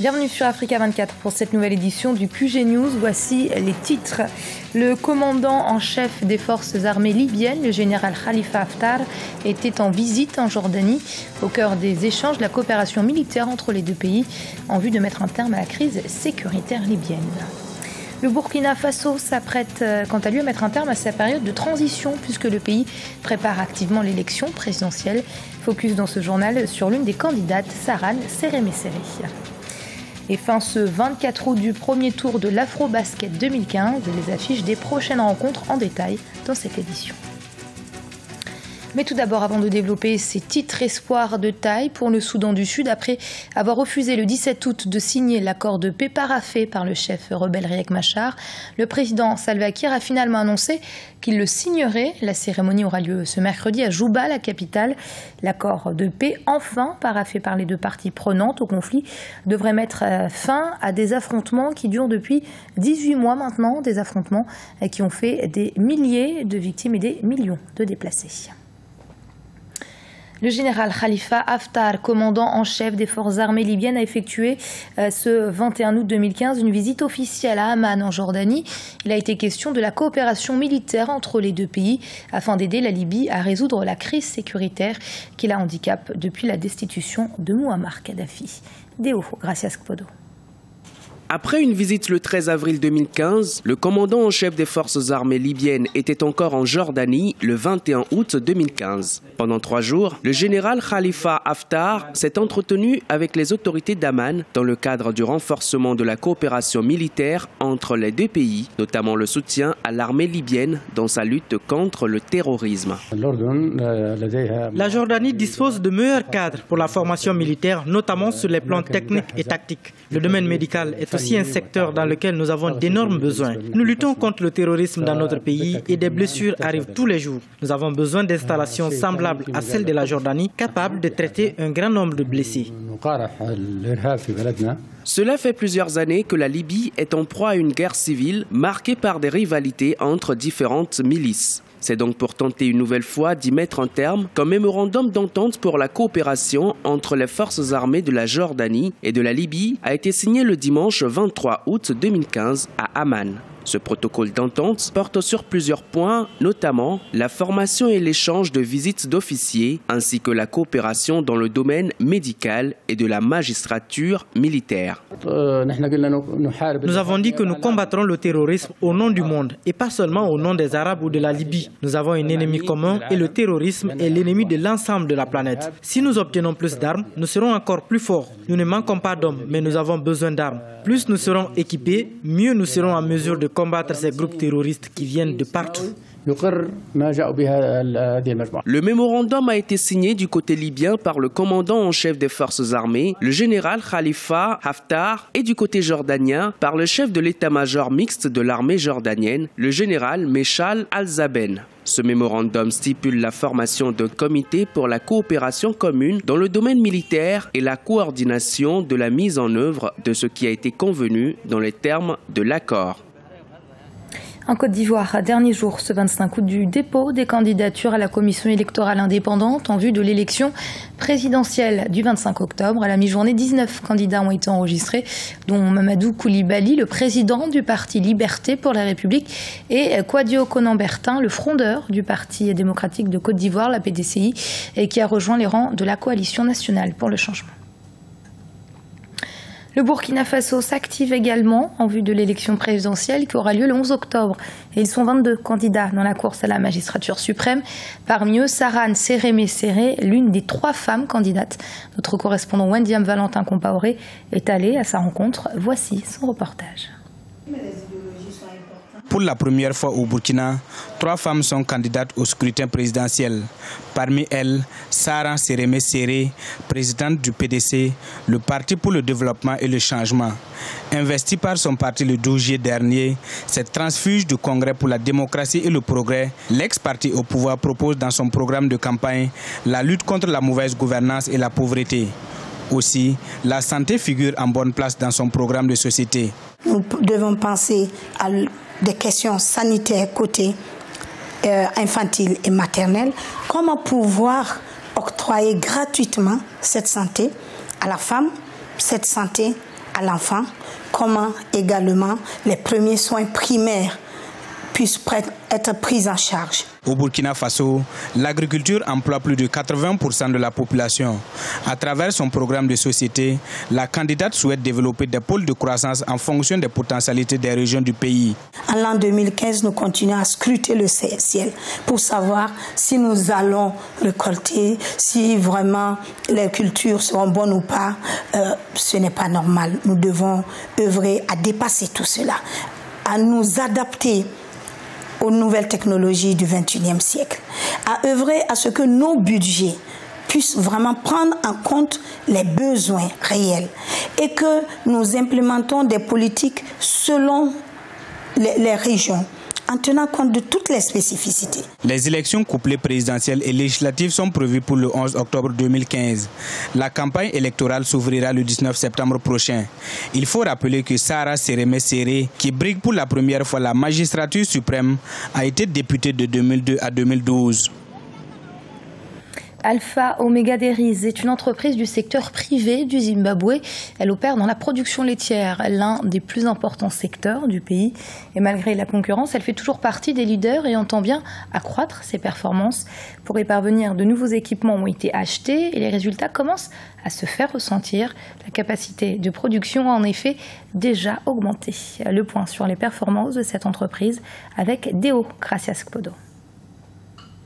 Bienvenue sur Africa 24 pour cette nouvelle édition du QG News. Voici les titres. Le commandant en chef des forces armées libyennes, le général Khalifa Haftar, était en visite en Jordanie au cœur des échanges de la coopération militaire entre les deux pays en vue de mettre un terme à la crise sécuritaire libyenne. Le Burkina Faso s'apprête quant à lui à mettre un terme à sa période de transition puisque le pays prépare activement l'élection présidentielle. Focus dans ce journal sur l'une des candidates, Sarane Seremesere. Et fin ce 24 août du premier tour de l'Afro-Basket 2015, les affiches des prochaines rencontres en détail dans cette édition. Mais tout d'abord, avant de développer ces titres espoirs de taille pour le Soudan du Sud, après avoir refusé le 17 août de signer l'accord de paix paraphé par le chef rebelle Riek Machar, le président Salva Kiir a finalement annoncé qu'il le signerait. La cérémonie aura lieu ce mercredi à Juba, la capitale. L'accord de paix, enfin paraphé par les deux parties prenantes au conflit, devrait mettre fin à des affrontements qui durent depuis 18 mois maintenant, des affrontements qui ont fait des milliers de victimes et des millions de déplacés. Le général Khalifa Haftar, commandant en chef des forces armées libyennes, a effectué ce 21 août 2015 une visite officielle à Amman en Jordanie. Il a été question de la coopération militaire entre les deux pays afin d'aider la Libye à résoudre la crise sécuritaire qui la handicape depuis la destitution de Mouammar Kadhafi. Deo, gracias Kpodo. Après une visite le 13 avril 2015, le commandant en chef des forces armées libyennes était encore en Jordanie le 21 août 2015. Pendant 3 jours, le général Khalifa Haftar s'est entretenu avec les autorités d'Amman dans le cadre du renforcement de la coopération militaire entre les deux pays, notamment le soutien à l'armée libyenne dans sa lutte contre le terrorisme. La Jordanie dispose de meilleurs cadres pour la formation militaire, notamment sur les plans techniques et tactiques. Le domaine médical est aussi un secteur dans lequel nous avons d'énormes besoins. Nous luttons contre le terrorisme dans notre pays et des blessures arrivent tous les jours. Nous avons besoin d'installations semblables à celles de la Jordanie, capables de traiter un grand nombre de blessés. Cela fait plusieurs années que la Libye est en proie à une guerre civile marquée par des rivalités entre différentes milices. C'est donc pour tenter une nouvelle fois d'y mettre un terme qu'un mémorandum d'entente pour la coopération entre les forces armées de la Jordanie et de la Libye a été signé le dimanche 23 août 2015 à Amman. Ce protocole d'entente porte sur plusieurs points, notamment la formation et l'échange de visites d'officiers, ainsi que la coopération dans le domaine médical et de la magistrature militaire. Nous avons dit que nous combattrons le terrorisme au nom du monde, et pas seulement au nom des Arabes ou de la Libye. Nous avons un ennemi commun et le terrorisme est l'ennemi de l'ensemble de la planète. Si nous obtenons plus d'armes, nous serons encore plus forts. Nous ne manquons pas d'hommes, mais nous avons besoin d'armes. Plus nous serons équipés, mieux nous serons en mesure de combattre ces groupes terroristes qui viennent de partout. Le mémorandum a été signé du côté libyen par le commandant en chef des forces armées, le général Khalifa Haftar, et du côté jordanien par le chef de l'état-major mixte de l'armée jordanienne, le général Meshal Al-Zaben. Ce mémorandum stipule la formation d'un comité pour la coopération commune dans le domaine militaire et la coordination de la mise en œuvre de ce qui a été convenu dans les termes de l'accord. En Côte d'Ivoire, dernier jour, ce 25 août, du dépôt des candidatures à la commission électorale indépendante en vue de l'élection présidentielle du 25 octobre. À la mi-journée, 19 candidats ont été enregistrés, dont Mamadou Koulibaly, le président du parti Liberté pour la République, et Kouadio Konan-Bertin, le frondeur du Parti démocratique de Côte d'Ivoire, la PDCI, et qui a rejoint les rangs de la coalition nationale pour le changement. Le Burkina Faso s'active également en vue de l'élection présidentielle qui aura lieu le 11 octobre. Et ils sont 22 candidats dans la course à la magistrature suprême. Parmi eux, Sarane Seremesere, l'une des 3 femmes candidates. Notre correspondant Wendiam Valentin Compaoré est allé à sa rencontre. Voici son reportage. Pour la première fois au Burkina, 3 femmes sont candidates au scrutin présidentiel. Parmi elles, Sarane Seremesere, présidente du PDC, le Parti pour le développement et le changement. Investie par son parti le 12 juillet dernier, cette transfuge du Congrès pour la démocratie et le progrès, l'ex-parti au pouvoir propose dans son programme de campagne la lutte contre la mauvaise gouvernance et la pauvreté. Aussi, la santé figure en bonne place dans son programme de société. Nous devons penser à des questions sanitaires côté infantile et maternelle. Comment pouvoir octroyer gratuitement cette santé à la femme, cette santé à l'enfant, comment également les premiers soins primaires puissent être pris en charge. Au Burkina Faso, l'agriculture emploie plus de 80% de la population. À travers son programme de société, la candidate souhaite développer des pôles de croissance en fonction des potentialités des régions du pays. En l'an 2015, nous continuons à scruter le ciel pour savoir si nous allons récolter, si vraiment les cultures seront bonnes ou pas. Ce n'est pas normal. Nous devons œuvrer à dépasser tout cela, à nous adapter aux nouvelles technologies du XXIe siècle, à œuvrer à ce que nos budgets puissent vraiment prendre en compte les besoins réels et que nous implémentons des politiques selon les régions, en tenant compte de toutes les spécificités. Les élections couplées présidentielles et législatives sont prévues pour le 11 octobre 2015. La campagne électorale s'ouvrira le 19 septembre prochain. Il faut rappeler que Sarah Sérémé Séré, qui brigue pour la première fois la magistrature suprême, a été députée de 2002 à 2012. Alpha Omega Dairies est une entreprise du secteur privé du Zimbabwe. Elle opère dans la production laitière, l'un des plus importants secteurs du pays. Et malgré la concurrence, elle fait toujours partie des leaders et entend bien accroître ses performances. Pour y parvenir, de nouveaux équipements ont été achetés et les résultats commencent à se faire ressentir. La capacité de production a en effet déjà augmenté. Le point sur les performances de cette entreprise avec Deo Gracias Kpodo.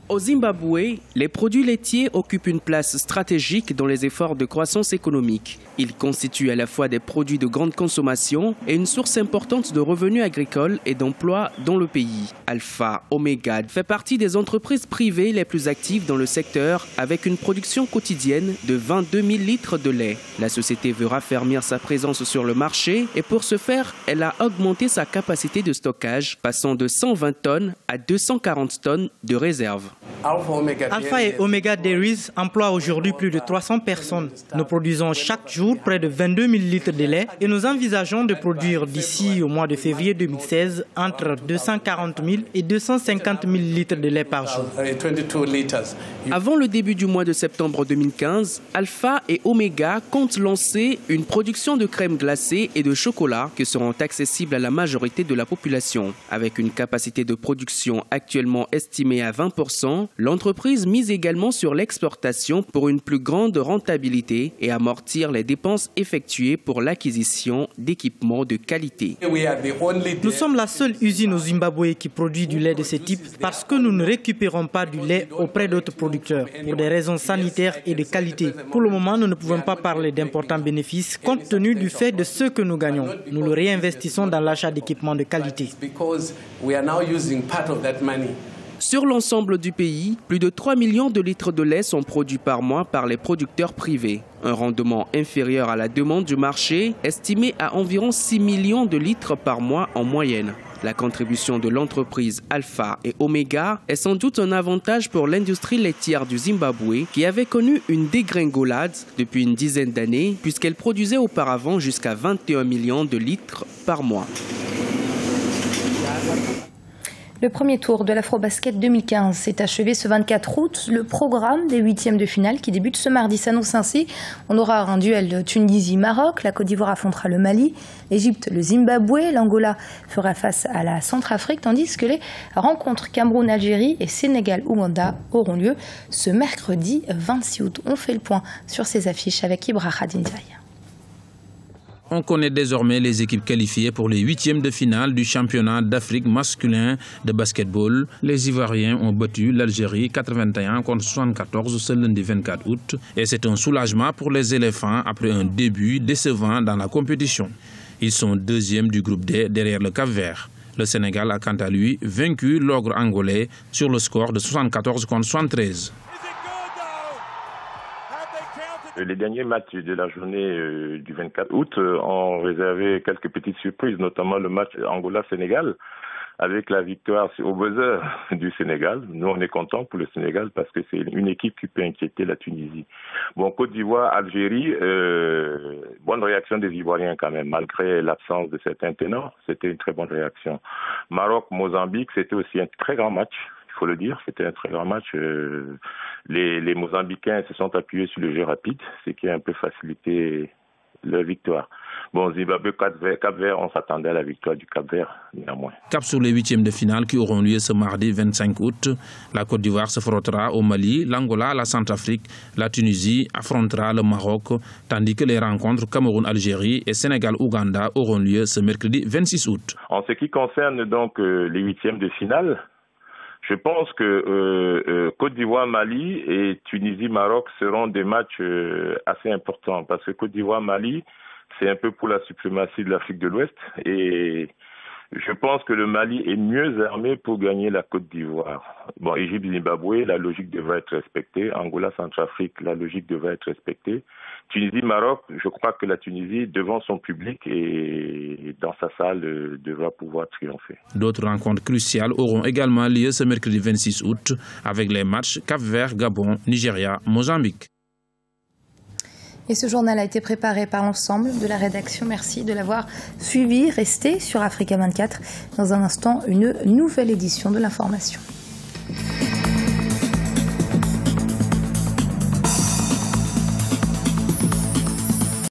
Au Zimbabwe, les produits laitiers occupent une place stratégique dans les efforts de croissance économique. Ils constituent à la fois des produits de grande consommation et une source importante de revenus agricoles et d'emplois dans le pays. Alpha Omega fait partie des entreprises privées les plus actives dans le secteur avec une production quotidienne de 22 000 litres de lait. La société veut raffermir sa présence sur le marché et pour ce faire, elle a augmenté sa capacité de stockage, passant de 120 tonnes à 240 tonnes de réserve. Alpha et Omega Dairies emploient aujourd'hui plus de 300 personnes. Nous produisons chaque jour près de 22 000 litres de lait et nous envisageons de produire d'ici au mois de février 2016 entre 240 000 et 250 000 litres de lait par jour. Avant le début du mois de septembre 2015, Alpha et Omega comptent lancer une production de crème glacée et de chocolat qui seront accessibles à la majorité de la population. Avec une capacité de production actuellement estimée à 20%, l'entreprise mise également sur l'exportation pour une plus grande rentabilité et amortir les dépenses effectuées pour l'acquisition d'équipements de qualité. Nous sommes la seule usine au Zimbabwe qui produit du lait de ce type parce que nous ne récupérons pas du lait auprès d'autres producteurs pour des raisons sanitaires et de qualité. Pour le moment, nous ne pouvons pas parler d'importants bénéfices compte tenu du fait de ce que nous gagnons. Nous le réinvestissons dans l'achat d'équipements de qualité. Sur l'ensemble du pays, plus de 3 millions de litres de lait sont produits par mois par les producteurs privés. Un rendement inférieur à la demande du marché, estimé à environ 6 millions de litres par mois en moyenne. La contribution de l'entreprise Alpha et Omega est sans doute un avantage pour l'industrie laitière du Zimbabwe qui avait connu une dégringolade depuis une dizaine d'années puisqu'elle produisait auparavant jusqu'à 21 millions de litres par mois. Le premier tour de l'Afrobasket 2015 s'est achevé ce 24 août. Le programme des huitièmes de finale qui débute ce mardi s'annonce ainsi. On aura un duel de Tunisie-Maroc, la Côte d'Ivoire affrontera le Mali, l'Égypte le Zimbabwe, l'Angola fera face à la Centrafrique, tandis que les rencontres Cameroun-Algérie et Sénégal-Ouganda auront lieu ce mercredi 26 août. On fait le point sur ces affiches avec Ibrahima Dindiaye. On connaît désormais les équipes qualifiées pour les huitièmes de finale du championnat d'Afrique masculin de basketball. Les Ivoiriens ont battu l'Algérie 81 contre 74 ce lundi 24 août. Et c'est un soulagement pour les éléphants après un début décevant dans la compétition. Ils sont deuxièmes du groupe D derrière le Cap-Vert. Le Sénégal a quant à lui vaincu l'ogre angolais sur le score de 74 contre 73. Les derniers matchs de la journée du 24 août ont réservé quelques petites surprises, notamment le match Angola-Sénégal, avec la victoire au buzzer du Sénégal. Nous, on est contents pour le Sénégal parce que c'est une équipe qui peut inquiéter la Tunisie. Bon, Côte d'Ivoire, Algérie, bonne réaction des Ivoiriens quand même, malgré l'absence de certains ténors. C'était une très bonne réaction. Maroc, Mozambique, c'était aussi un très grand match. Il faut le dire, c'était un très grand match. Les Mozambicains se sont appuyés sur le jeu rapide, ce qui a un peu facilité leur victoire. Bon, Zimbabwe, Cap-Vert, on s'attendait à la victoire du Cap-Vert, néanmoins. Cap sur les huitièmes de finale qui auront lieu ce mardi 25 août. La Côte d'Ivoire se frottera au Mali, l'Angola, la Centrafrique, la Tunisie affrontera le Maroc, tandis que les rencontres Cameroun-Algérie et Sénégal-Ouganda auront lieu ce mercredi 26 août. En ce qui concerne donc les huitièmes de finale, je pense que Côte d'Ivoire-Mali et Tunisie-Maroc seront des matchs assez importants parce que Côte d'Ivoire-Mali, c'est un peu pour la suprématie de l'Afrique de l'Ouest et je pense que le Mali est mieux armé pour gagner la Côte d'Ivoire. Bon, Égypte-Zimbabwe, la logique devrait être respectée. Angola-Centrafrique, la logique devrait être respectée. Tunisie-Maroc, je crois que la Tunisie, devant son public et dans sa salle, devra pouvoir triompher. D'autres rencontres cruciales auront également lieu ce mercredi 26 août avec les matchs Cap-Vert, Gabon, Nigeria, Mozambique. Et ce journal a été préparé par l'ensemble de la rédaction. Merci de l'avoir suivi. Restez sur Africa 24. Dans un instant, une nouvelle édition de l'information.